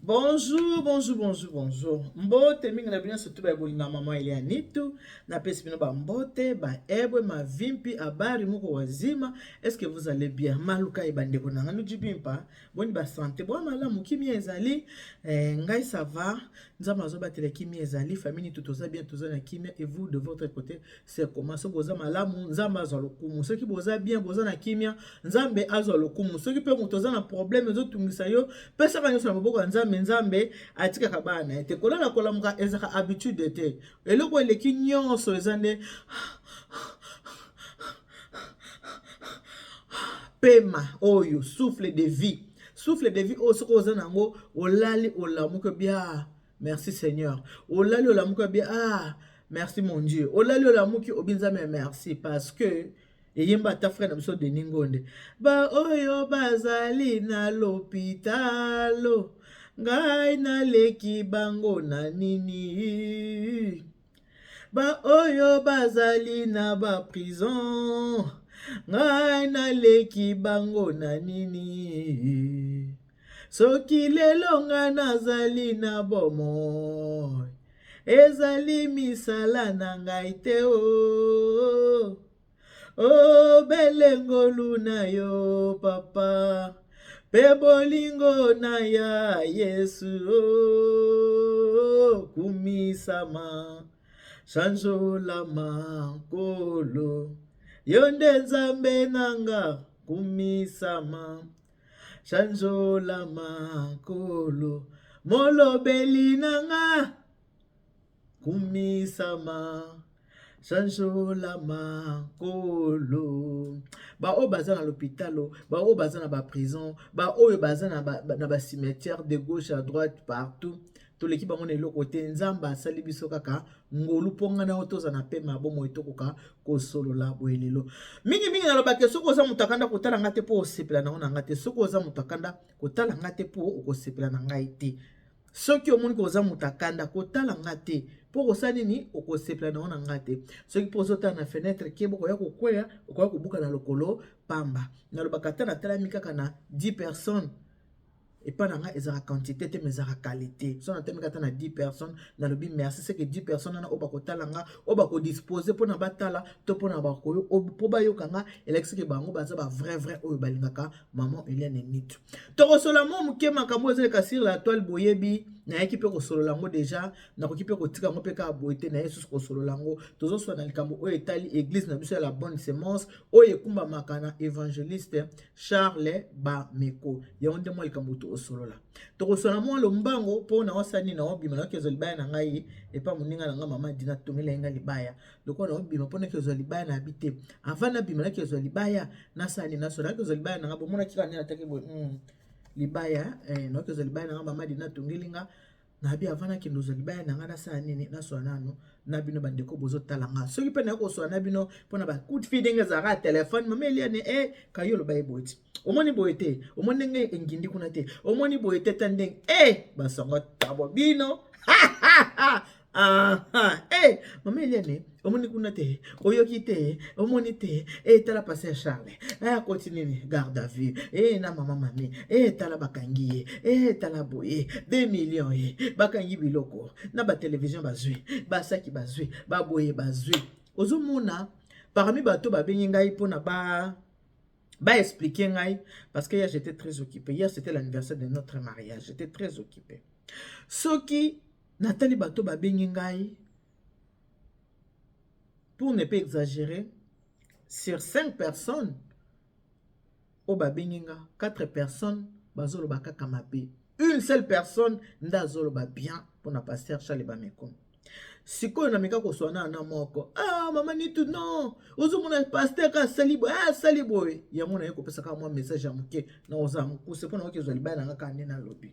Bonjour, bonjour, bonjour, bonjour. Mbote mingi na bino surtout ba bolinga mama Elianitu na pesi bino ba mbote ba ebwe ma vimpi habari muko wazima. Est-ce que vous allez bien? Maluka ebandeko na nganu jibimpa. Boni ba santé bo malamu kimi ezali ngai ça va. Nzama zo batele kimi ezali famille tutoza bien toza na kimi et vous de votre côté c'est comment so boza malamu nzamba zo lokumu. Ceux qui boza bien boza na kimia nzambe azo lokumu. Ceux qui pe mutoza na problème zo tungisa yo pesa kanyo na maboko nzambe nzambe atikaka bana ete kolala kolamuka ezaka habitude te eloko eleki nyonso eza nde pema oyo souffle de vie oyo soki oza nango olali olamuka bia merci Seigneur olali olamuka bia merci mon Dieu olali olamuki obinzame merci parce que eyemba ata frère na biso Denis Ngonde ba oyo bazali na l'hôpitalo ngai naleki bango na nini ba oyo bazali na ba prison ngai naleki bango na nini soki lelo ngai nazali na bomoi ezali misala na ngai te o belengolu na yo papa pe bolingo na ya Yesu kumisama chanjola makolo yonde nzambe nanga kumisama chanjola makolo molobeli nanga kumisama chanjola makolo ba oyo baza na l'hôpital ba oyo baza na ba prison ba oyo baza na ba cimetière de gauche à droite partout toleki bango na eloko te nzambe asali biso kaka ngolu mponga na oyo toza na pema bomo etokoka kosolola boye lelo mingi nalobake soki oza moto akanda kotala nga te mpo osepela nango na nga te soki oza moto akanda kotala nga te mpo okosepela na ngai te soki omoni koza moto akanda kotala nga te mpo kosala nini okosepela nango na nga te soki mpo ozotala na fenêtre kebo koya kokwea okoya kobuka na lokolo pamba nalobaka ata natalami kaka na 10 personnes epa na nga ezaka quantité te mais ezaka qualité so natalami kaka na 10 personnes nalobi merci c'est que 10 personnes wana oyo bakotala nga oyo bakodispose mpona batala to mpona bakoyo mpo bayoka nga elekisiki bango baza ba vrai oyo balingaka maman Eliane Nitu tokosola mo moke makambo ezaleka sur la toile boyebi nayaki mpe kosolola yango deja nakoki mpe kotika yango mpe kaka boye te na ye susu kosolola yango tozosala na likambo oyo etali église na biso ya la bonne semence oyo ekumbamaka na évangéliste Charles Bameko yango nde mwa likambo tokosolola tokosolola mwa lombango mpo na osala nini na obima nayoki ezwa libaya na ngai epa moninga na nga mama dina tongela ye nga libaya lokola na obima mpo naki ezwa libaya na abi te avant nabima naki ezwa libaya nasala nini nasola naki ezwa libaya na nga bomonaki kaka nini ataki boye libaya nayoki ezwa libaya na nga mama dina tongeli nga nabi avant nakende ozwa libaya na nga nasala nini nasola nano na bino bandeko bozotala nga soki mpe naye kosola na bino mpona bacoup de fil ndenge ezalaka ya telefone mama Eliane kayo oloba ye boye ti omoni boye te omoni ndenge engindi kuna te omoni boye te ta ndenge basango tabo bino mama Eliane omoni kuna te oyoki te omoni te tala passe Charles akoti nini garde à vue na mama mami tala bakangi ye tala boye 2 millions bakangi biloko na batelevizio bazwi basaki bazwi baboye bazwi ozomona parmi bato babengi ngai mpona ba expliquer ngai parce que hier j'étais très occupé hier c'était l'anniversaire de notre mariage j'étais très occupé soki natali bato babengi ngai pour ne pas exagérer sur 5 personnes o babengi nga 4 personnes bazoloba kaka mabe une seule personne nde azoloba bien mpona pasteur Charles Bameko sikoyo na mika koswana na moko mama Nitu non ozomona pasteur ka asali boye yango na ye kopesa kaka mwa message ya moke na oza mokuse mpona oki ezwa libaya na nga kaka nde nalobi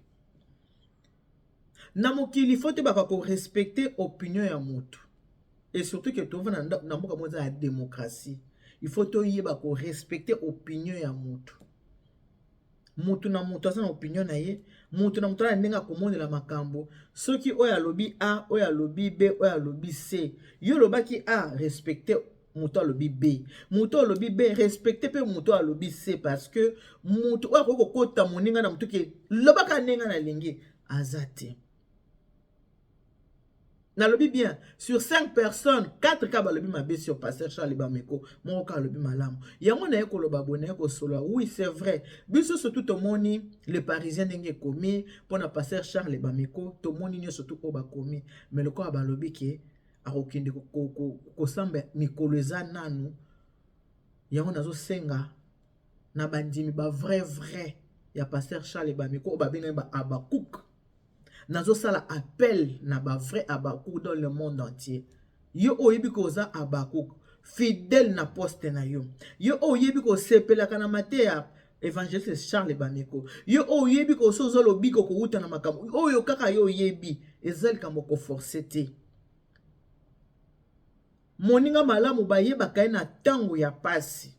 na mokili fo te baka korespecte opinion ya motu et surtout que tovanda na mboka mo eza ya démocratie il faut toyeba korespecte opinion ya motu mutu na mutu aza na opinion na ye mutu na mutu na ndenge akomonela makambo soki oyo alobi A oyo alobi B oyo alobi C yo lobaki A respecte mutu alobi B mutu alobi B respecte pe mutu alobi C parce que mutu oyo akokota moninga na mutu ke lobaka ndenge na lingi azate. Nalobi bien, sur 5 personnes, 4 cas balobi mabe sur pasteur Charles Bameko, mon cas lobi malamu. Yango na yeko loba boné ko solo. Oui, c'est vrai. Biso surtout to moni le parisien ndenge komi pona pasteur Charles Bameko, to moni nyo surtout ko ba komi, mais le ko balobi ke akokende ko samba mikolo eza nanu. Yango nazo senga na bandimi ba vrai ya pasteur Charles Bameko ba benga ba Abakouk. Nazo sala appel na ba vrai Abakouk dans le monde entier. Yo oyebi ko za Abakouk fidèle na poste na yo. Yo oyebi ko sepela kana matea évangéliste Charles Bameko. Yo oyebi ko sozo lobi ko uta na makambo. Oyo kaka yo oyebi ezali kamo ko forcete. Moninga malamu ba yeba kai na tango ya pasi.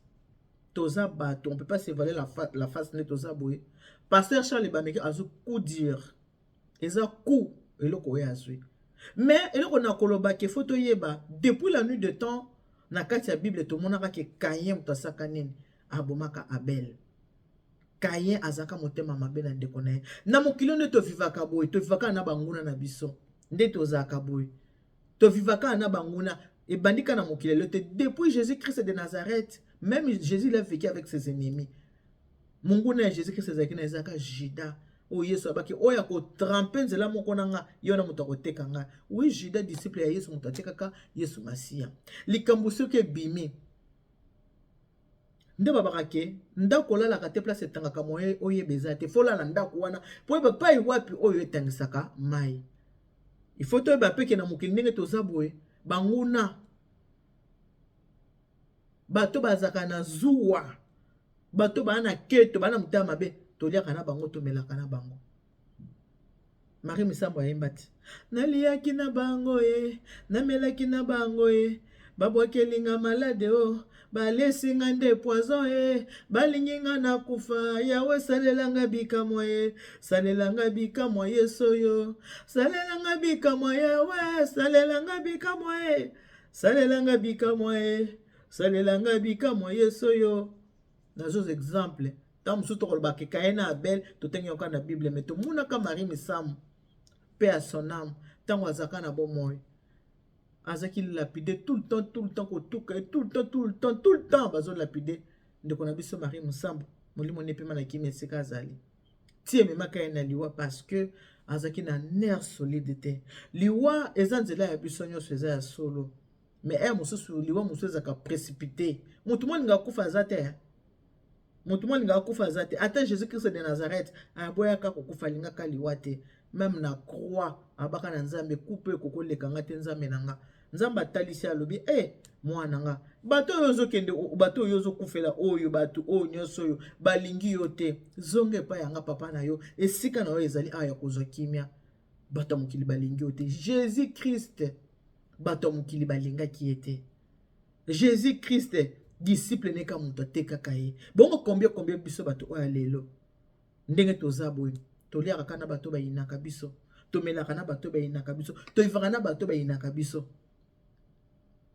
Toza bato, on peut pas s'évaluer la face de toza boye. Pasteur Charles Bameko azu coup dire. Eza coup eloko ya azui. Mais eloko na koloba ke photo yeba depuis la nuit de temps na kati ya Bible to monaka ke Caïn mutasaka nini abomaka Abel. Caïn azaka motema mabe na ndeko na ye. Na mokili nde to vivaka boye, to vivaka na banguna na biso. Nde to zaka boye. To vivaka na banguna et bandika na mokili le depuis Jésus-Christ de Nazareth, même Jésus il a vécu avec ses ennemis. Munguna Jésus-Christ ezaki zaka Judas. O Yesu abaki oya ko tremper nzela moko nanga yona muto akoteka nga. Oui, Judas disciple ya Yesu muto atekaka Yesu Masia. Likambo soki bimi. Nde babaka ke ndako lala ka te place etangaka moye oyebeza te fola na ndako wana po eba pai wapi oyo etangisaka mai. Il faut to eba peke na mokili ndenge toza boye banguna bato bazaka na zuwa bato bana keto bana mutama mabe toliaka na bango tomelaka na bango. Marie Misambo ayembati naliaki na bango namelaki na bango babwakelinga malade balesinga nde poison balinginga na kufa yawe salelanga bikamwa salelanga bikamwa yesoyo salelanga bikamwa yawe salelanga bikamwa salelanga bikamwa salelanga bikamwa yesoyo. Nazo exemple tam su tokoloba ke Caïn na Abel to tengi yoka na Bible mais to muna ka Marie Misambo paix à son âme tango azaka na bomoy azaki lapide tout le temps ko tuka tout le temps bazo lapide ndeko na biso Marie Misambo molimo ne pema na kimi seka azali tie mema Caïn na liwa parce que azaki na nerf solidité liwa ezanzela ya biso nyoso eza ya solo mais mususu liwa mususu ezaka précipité mutu mo linga kufa azate mutu mo linga kufa azate ata Jésus-Christ de Nazareth aboyaka kokufa linga kaliwate même na croix abaka na nzambe coupe kokoleka nga te nzambe nanga nzamba talisi alobi mwana nga bato yozo kende bato yozo kufela oyo bato o nyoso yo balingi yo te zonge pa yanga papa na yo esika na yo ezali aya kozwa kimia bato mokili balingi yo te Jésus-Christ bato mokili balinga ki ete Jésus-Christ disciple neka muto tekaka ye bongo combien biso bato oya lelo ndenge toza boye toliaka kana bato bayinaka biso tomelaka na bato bayinaka biso toivaka na bato bayinaka biso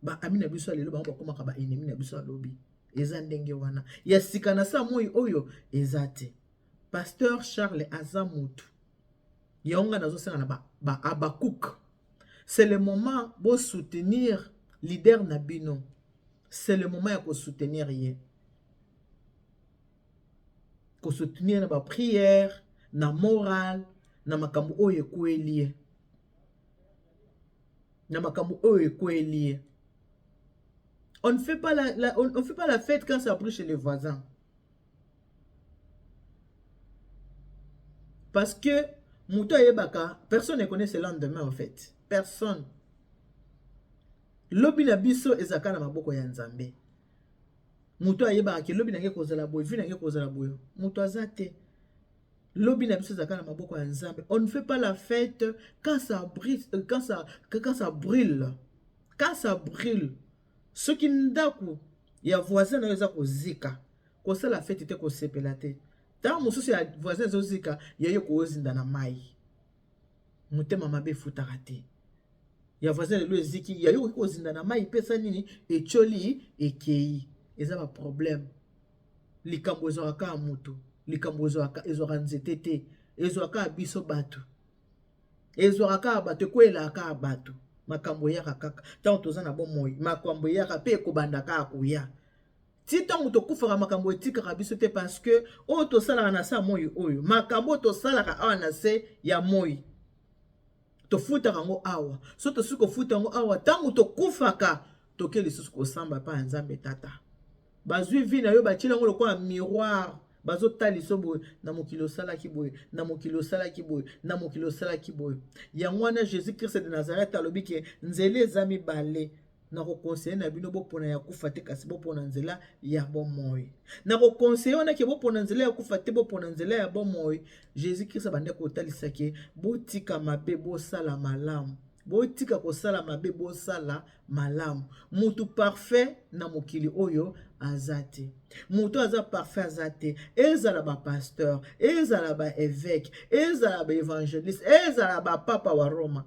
ba amina biso lelo bango bakomaka ba ennemi na biso alobi eza ndenge wana ya sika na sa moi oyo eza te. Pasteur Charles Azamutu yonga nazo senga na ba Abakouk. C'est le moment de soutenir leader Nabino. C'est le moment de soutenir ye. Ko soutenir na ba prière, na morale, na makambo oyo ekoelie. Na makambo oyo ekoelie. On ne fait pas on fait pas la fête quand ça brûle chez les voisins. Parce que Mouto Yebaka, personne ne connaît ce lendemain en fait. Personne. Lobi na biso ezaka na maboko ya Nzambe. Muto ayeba ke lobi nange kozala boy, vi nange kozala boy. Muto azate. Lobi na biso ezaka na maboko ya Nzambe. On ne fait pas la fête quand ça brûle, quand ça brûle. Quand ça brûle. Ce qui ndaku ya voisin na yoza kozika. Ko sa la fête était ko sepelate. Ta mosusu ya voisin zo zika yayo ko ozinda na mai. Mutema mabe futaka te. Ya voisin le ziki ya yo ko zinda na mai pesa nini echoli ekei eza ba problème likambo ezaka mutu likambo ezaka nzete te ezaka biso bato ezwaka bato ekwelaka bato makambo yaka kaka ntango toza na bomoi makambo yaka mpe ekobandaka akoya ti ntango tokufaka makambo etikaka biso te parce que oyo tosalaka na se ya moi oyo makambo oyo tosalaka awa na se ya moi tofutaka yango awa so tosuki kofuta yango awa ntango tokufaka toke lisusu kosamba mpa ya nzambe tata bazwi vi na yo batyeli yango lokola miroir bazotaliso boye na mokili osalaki boye na mokili osalaki boye na mokili osalaki boye yango wana jésus christ de nazareth alobi ke nzela eza mibale nakokonseye na bino bopona ya kufa te kasi bopona nzela ya bomoi nakokonseye wana ke bopona nzela ya kufa te bopona nzela ya bomoi jésus christ abande kotalisa ke botika mabe bosala malamu botika kosala mabe bosala malamu mutu parfait na mokili oyo aza te mutu aza parfait aza te ezala bapasteur ezala baévêque ezala baévangéliste ezala bapapa wa Roma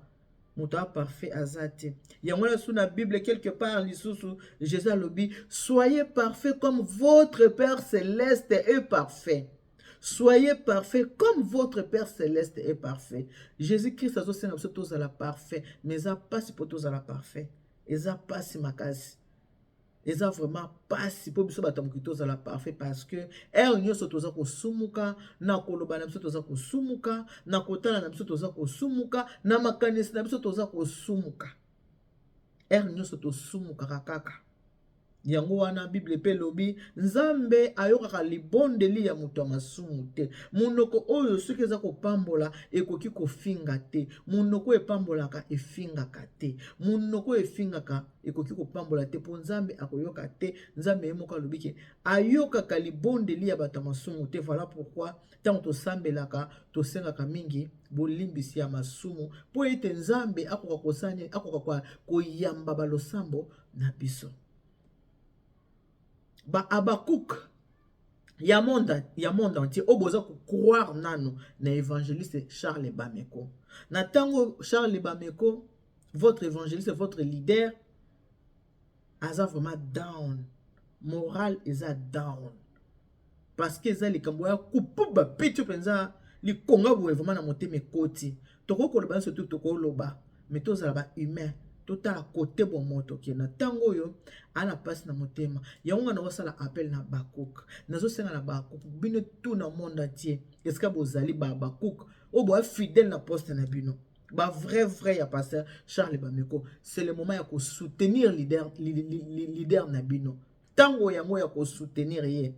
mutu parfait aza te yango na su na Bible quelque part lisusu Jésus alobi soyez parfait comme votre Père céleste est parfait. Soyez parfait comme votre Père céleste est parfait. Jésus-Christ a aussi dit tous à la parfait, mais ça passe pour tous à la parfait. Et ça passe makasi. Et ça vraiment passe pour biso batamuki tous à la parfait parce que nyo so toza ko sumuka na koloba na biso toza ko sumuka na kotala na biso toza ko sumuka na makanisi na biso toza ko sumuka. Nyo so to sumuka kaka. Yango wana Bible pe lobi nzambe ayokaka libondeli ya mutu masumu te munoko oyo soki eza kopambola ekoki kofinga te munoko epambolaka efingaka te munoko efingaka ekoki kopambola te po nzambe akoyoka te nzambe ye moko alobi ke ayokaka libondeli ya bato masumu te. Voilà pourquoi ntango tosambelaka tosengaka mingi bolimbisi ya masumu po ete nzambe akoka kosani akoka koyamba balosambo na biso. Ba Abakouk ya monde entier oboza ko croire nano na évangéliste Charles Bameko. Na tango Charles Bameko, votre évangéliste, votre leader, aza vraiment down. Moral eza down. Parce que za likambo ya kupu ba pitu penza li konga bo vraiment na moteme koti. Toko ko loba surtout toko loba, mais tozala ba humain. Totala côté bon moto ki na tango yo ana passe na motema yango na osala appel na Bakuk nazo senga na Bakuk bino tout na monde entier est-ce que bozali ba Bakuk o bo fidèle na poste na bino ba vrai ya pasteur Charles Bameko c'est le moment ya ko soutenir leader na bino tango yango ya ko soutenir ye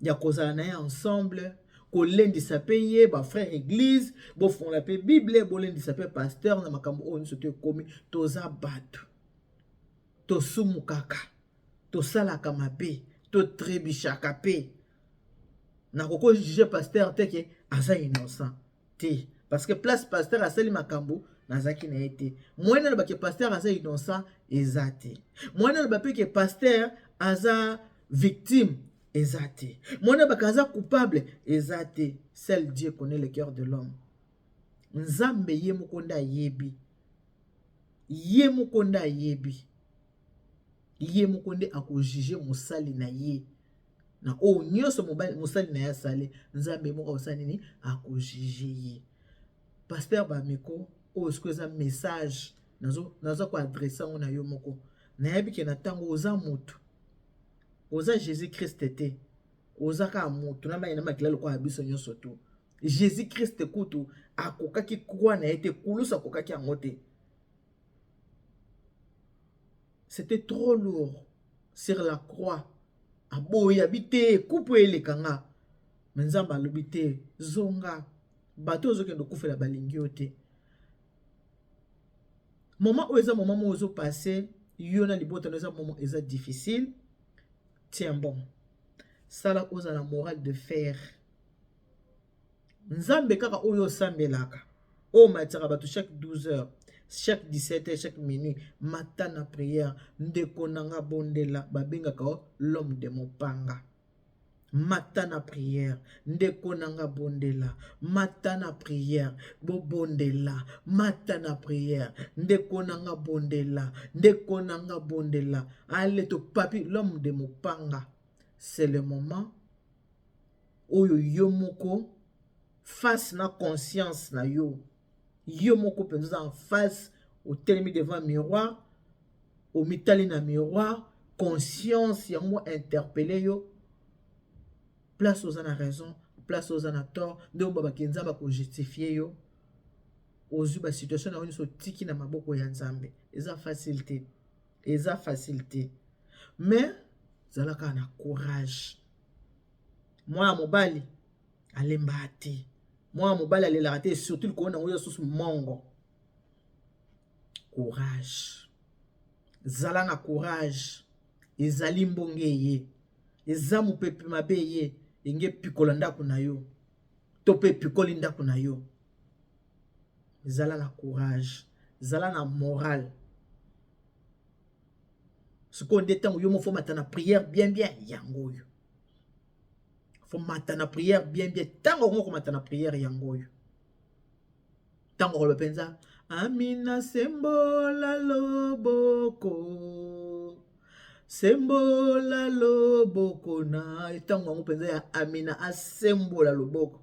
ya kozala na ye ensemble kolendisa pe ye ba frère église bo fonda pe bible bolendisa pe pasteur na makambo oyo nyonso te komi toza bato tosumukaka tosalaka mabe totrebishaka pe na koko juge pasteur te ke aza innocent te parce que place pasteur asali makambo nazaki na ye te moyena loba ke pasteur aza innocent eza te moyena loba pe ke pasteur aza victime ezate. Mona bakaza coupable ezate. Seul Dieu connaît le cœur de l'homme. Nzambe ye mukonda yebi. Ye mukonda yebi. Ye mukonde ako juger musali na ye. Na o nyoso musali na ya sale. Nzambe moko osani ni ako juger ye. Pasteur Bameko o eskweza message nazo ko adresser ngona yo moko. Na yebi ke na tango oza mutu. Oza Jésus Christ te oza ka mutu na bayina makila lokwa abiso nyonso to Jésus Christ kutu akokaki kwa na ete kulusa akokaki yango te. C'était trop lourd sur la croix aboyi habité coupe elekanga menzamba alobi zonga bato ozokende kufela balingi yo te moment oyo eza moment mo ozo passer yo na libota eza moment eza difficile. Tiens bon, ça là oza la morale de fer. Nzambe kaka oyo sambelaka. O matira bato chaque 12 heures, chaque 17 heures, chaque minute, matin na prière, ndeko nanga bondela, babengaka l'homme de mopanga. Matin na prière, ndeko nanga bondela, matin na prière, bo bondela, matin na prière, ndeko nanga bondela, ndeko nanga bondela. Allez to papi, l'homme de mopanga. C'est le moment où yo moko face na conscience na yo. yo moko penza en face au telemi devant miroir au mitali na miroir conscience yango interpeller yo place aux na raison place aux na tort nde ba bakenza ba ko justifier yo aux ba situation na so tiki na maboko ya Nzambe eza facilité mais zalaka na courage moi mobali alemba te moi mobali alelaka te surtout ko na ngoyo susu mongo courage zala na courage ezali mbonge ye eza mopepe mabe ye enge pikola ndako na yo to pe pikoli ndako na yo zala na courage zala na moral siko nde tango yo mo fo matana prière bien yango yo fo matana prière bien tango ngoko matana prière yango yo tango ko penza amina sembola loboko na tango ngo penza ya amina asembola loboko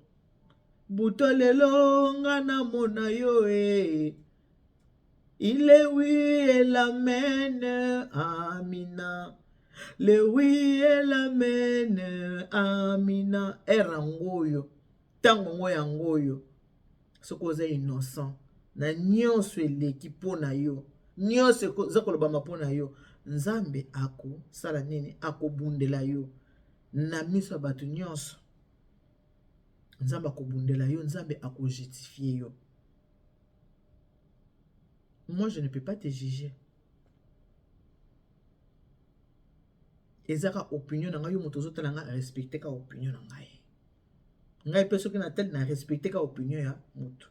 buto lelo nga na mona yo il est oui et l'amen amina le oui et l'amen amina erangoyo tango ngo yangoyo soko za innocent na nyonso eleki pona yo nyonso za kolobama pona yo Nzambe ako sala nini ako bundela yo na miso bato nyonso Nzambe ako bundela yo Nzambe ako justifier yo. Moi je ne peux pas te juger. Ezaka opinion na ngai yo moto zotala nga respecter ka opinion na ngai. Ngai pe soki na tel na respecter ka opinion ya moto.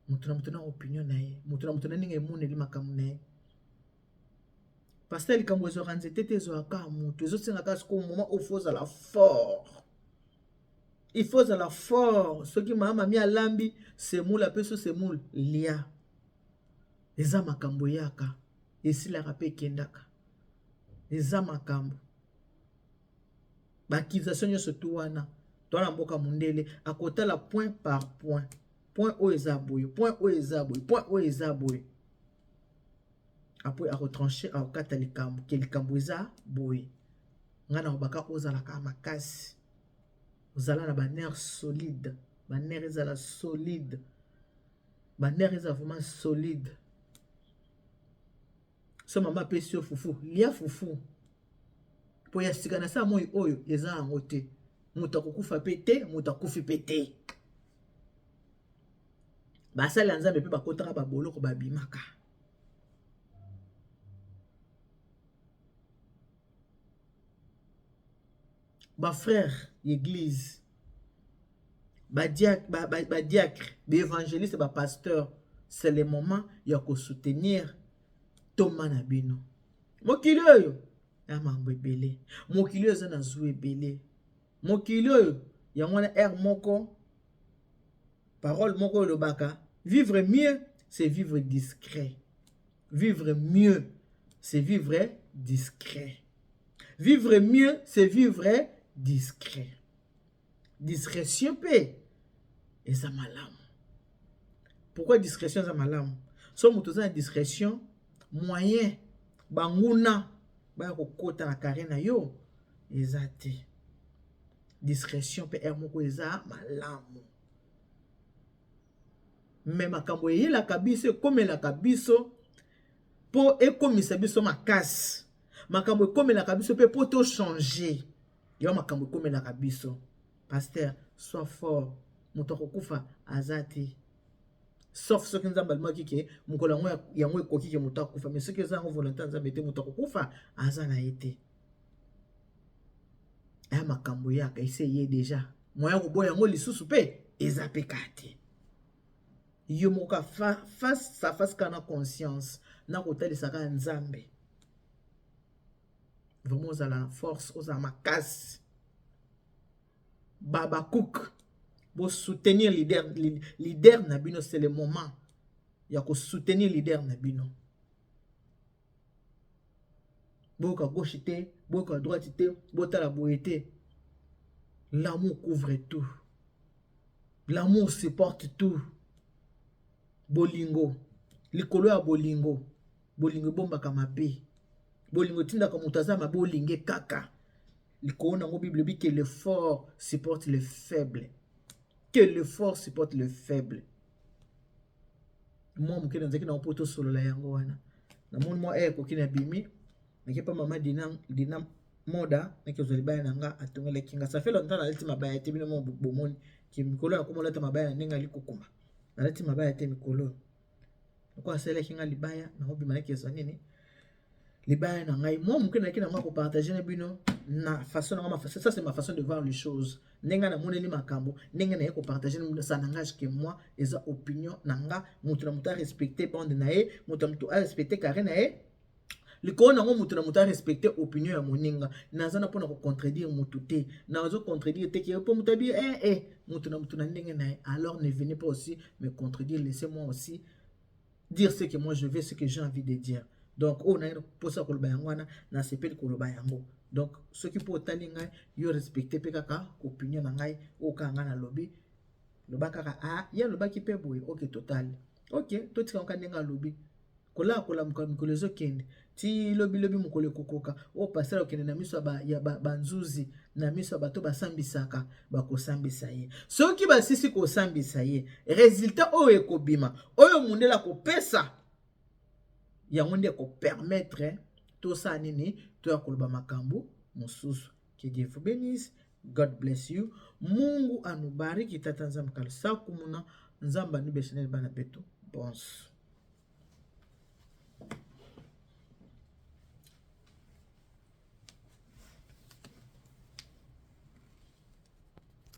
Moto na opinion na ye, moto na ninga emoneli makambo na ye. Pasteur likambo ezo ranzete te ezo aka moto ezo senga ka siko moment où faut la fort. Il faut la fort. Ce qui m'a mis à lambi, c'est moule peu so c'est moule lia. Eza makambo yaka. Esi la rapé kendaka. Eza makambo. Bakization yo surtout wana. Toi na mboka mundele akota la point par point. Point o ezaboyo, point o ezaboyo, point o ezaboyo. Après à retrancher à kata likambo, ke likambo eza boye. Ngana obaka ozala ka makasi. Ozala na baner solide, baner ezala solide. Baner eza vraiment solide. So mama pesi yo fufu, lia fufu. Po ya sikana sa moi oyo eza yango te. Muta kokufa pete, muta kufi pete. Basala Nzambe pe bakotaka ba boloko babimaka. Ba frère l'église, ba diacre, ba évangéliste, ba pasteur, c'est le moment ya ko soutenir Thomas Nabino. Mokili oyo ya mambo ebele. Mokili oyo na zu ebele. Mokili oyo ya mwana air moko parole moko le baka. Vivre mieux, c'est vivre discret. Vivre mieux, c'est vivre discret. Vivre mieux, c'est vivre discret. Discrétion pe eza malamu. Pourquoi discrétion eza malamu? So moto za discrétion moyen banguna ba ko kota na karena yo eza te. Discrétion pe moko eza malamu. Mais makambo yela kabiso komela kabiso po ekomisa biso makasi. Makambo ekomela kabiso pe po to changer. Yo makambo ekomela kabiso. Pasteur, sois fort. Moto kokufa azati. Sauf ce que Nzambe almaki ke mukolo yango ekoki ke moto akufa, mais ce que ça en volonté Nzambe te moto kokufa azana ete. Aya makambo yaka essayé déjà. Moya ko boya ngo lisusu pe ezapekate. Yo moka face kana conscience na kotalisaka Nzambe. Vraiment oza la force, oza makasi. Baba Cook, pour soutenir leader Nabino, c'est le moment. Il y a que soutenir leader Nabino. Boka gauche, boka droite, boka la boété. L'amour couvre tout. L'amour supporte tout. bolingo likolo ya bolingo bolingo bombaka mabe bolingo tindaka moto aza mabe olinge kaka likolo nango Bible bi que le fort supporte le faible, que le fort supporte le faible. Moi moke nanzaki na poto solo la yango wana na mon moi ekoki na bimi nakepa mama dina moda nakezoli baya nanga atongela kinga ça fait longtemps na leti mabaya te bino mo bomoni ki mikolo na komola ta mabaya na ninga likokuma na leti mabaya te mikolo ko asela kinga libaya na obima nakezo nini libaya na ngai moi moke naki na ngako partager na bino na façon na ma façon, ça c'est ma façon de voir les choses nenga na moneli makambo nenga na yeko partager ça n'engage que moi eza opinion nanga mutu na mutu a respecter bande na ye mutu na mutu a respecter carré na ye likolo nango mutu na mutu a respecter opinion ya moninga naza na pona ko contredire mutu te nazo contredire te ki po mutu abi mutu na mutu na ndenge na ye alors ne venez pas aussi me contredire, laissez-moi aussi dire ce que moi je veux, ce que j'ai envie de dire. Donc on a posa koloba yango wana na sepeli koloba yango. Donc ce qui peut tali ngai yo respecter pe kaka opinion na ngai o kanga na lobby loba kaka ya loba ki pe boye OK total. OK to tika nka ndenga lobby kola mukolo zo kende ti lobby mukolo kokoka o passer okende na miso ya banzuzi na miso bato basambisaka bakosambisa ye soki basisi kosambisa ye résultat oyo ekobima oyo mundela kopesa yango nde ko permettre tout ça nini to ya koloba makambo mosusu. Que Dieu vous bénisse, God bless you, Mungu anubariki tata nzambe kalisa kumuna nzamba ni beshenel bana betu bonso.